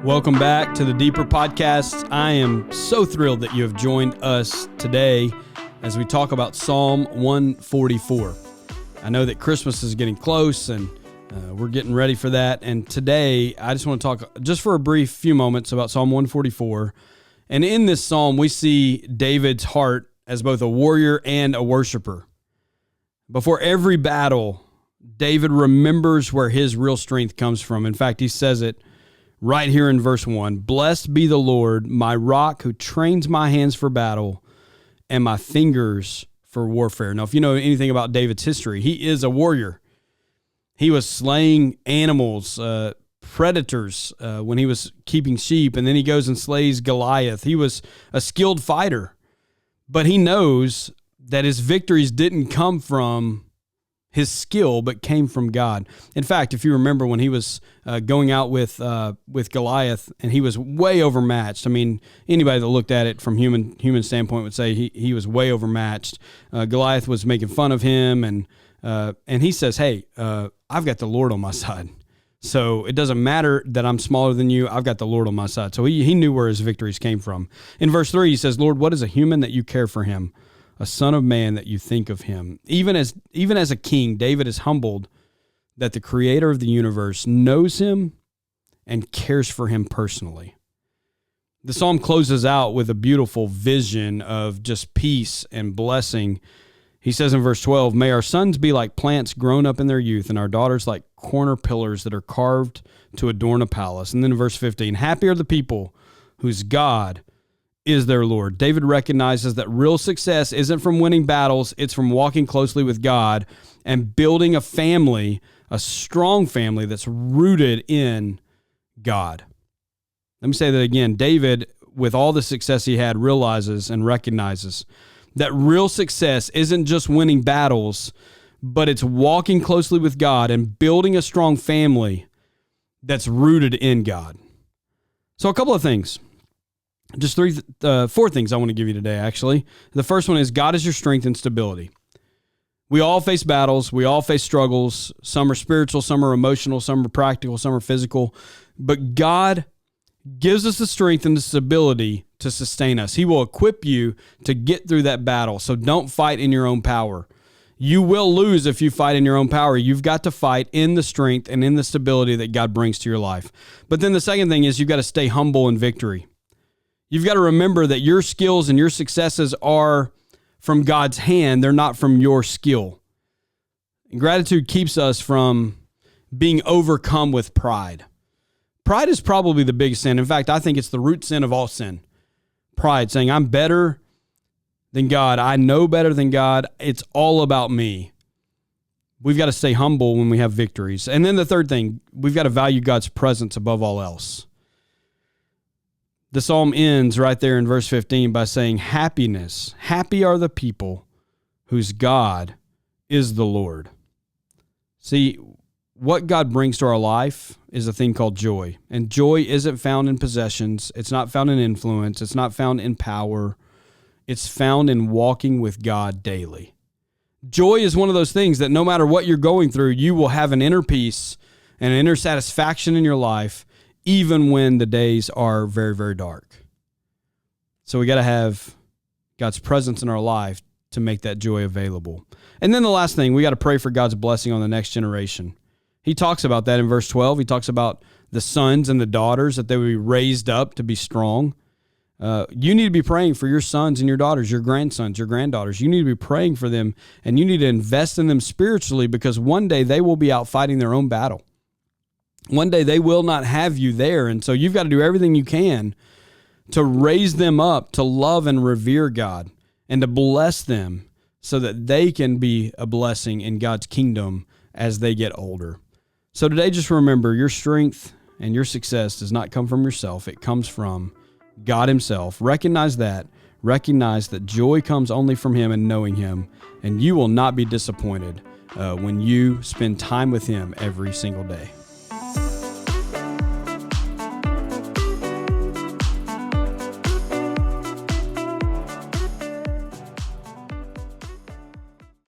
Welcome back to the Deeper Podcast. I am so thrilled that you have joined us today as we talk about Psalm 144. I know that Christmas is getting close and we're getting ready for that. And today I just want to talk just for a brief few moments about Psalm 144. And in this psalm, we see David's heart as both a warrior and a worshiper. Before every battle, David remembers where his real strength comes from. In fact, he says it right here in verse 1, "Blessed be the Lord, my rock, who trains my hands for battle and my fingers for warfare." Now, if you know anything about David's history, he is a warrior. He was slaying animals, predators, when he was keeping sheep, and then he goes and slays Goliath. He was a skilled fighter, but he knows that his victories didn't come from his skill, but came from God. In fact, if you remember when he was going out with Goliath, and he was way overmatched. I mean, anybody that looked at it from human standpoint would say he was way overmatched. Goliath was making fun of him, and he says, "Hey, I've got the Lord on my side. So it doesn't matter that I'm smaller than you. I've got the Lord on my side." So he knew where his victories came from. In verse 3, he says, "Lord, what is a human that you care for him? A son of man that you think of him." Even as a king, David is humbled that the creator of the universe knows him and cares for him personally. The psalm closes out with a beautiful vision of just peace and blessing. He says in verse 12, "May our sons be like plants grown up in their youth, and our daughters like corner pillars that are carved to adorn a palace." And then in verse 15, "Happy are the people whose God is their Lord." David recognizes that real success isn't from winning battles, it's from walking closely with God and building a family, a strong family that's rooted in God. Let me say that again. David, with all the success he had, realizes and recognizes that real success isn't just winning battles, but it's walking closely with God and building a strong family that's rooted in God. So a couple of things. Just four things I want to give you today, actually. The first one is God is your strength and stability. We all face battles. We all face struggles. Some are spiritual, some are emotional, some are practical, some are physical. But God gives us the strength and the stability to sustain us. He will equip you to get through that battle. So don't fight in your own power. You will lose if you fight in your own power. You've got to fight in the strength and in the stability that God brings to your life. But then the second thing is you've got to stay humble in victory. You've got to remember that your skills and your successes are from God's hand. They're not from your skill. And gratitude keeps us from being overcome with pride. Pride is probably the biggest sin. In fact, I think it's the root sin of all sin. Pride, saying I'm better than God. I know better than God. It's all about me. We've got to stay humble when we have victories. And then the third thing, we've got to value God's presence above all else. The psalm ends right there in verse 15 by saying, happy are the people whose God is the Lord. See, what God brings to our life is a thing called joy. And joy isn't found in possessions. It's not found in influence. It's not found in power. It's found in walking with God daily. Joy is one of those things that no matter what you're going through, you will have an inner peace and an inner satisfaction in your life, even when the days are very, very dark. So we got to have God's presence in our life to make that joy available. And then the last thing, we got to pray for God's blessing on the next generation. He talks about that in verse 12. He talks about the sons and the daughters, that they would be raised up to be strong. You need to be praying for your sons and your daughters, your grandsons, your granddaughters. You need to be praying for them, and you need to invest in them spiritually, because one day they will be out fighting their own battle. One day they will not have you there, and so you've got to do everything you can to raise them up to love and revere God and to bless them so that they can be a blessing in God's kingdom as they get older. So today, just remember, your strength and your success does not come from yourself. It comes from God himself. Recognize that. Recognize that joy comes only from him and knowing him, and you will not be disappointed when you spend time with him every single day.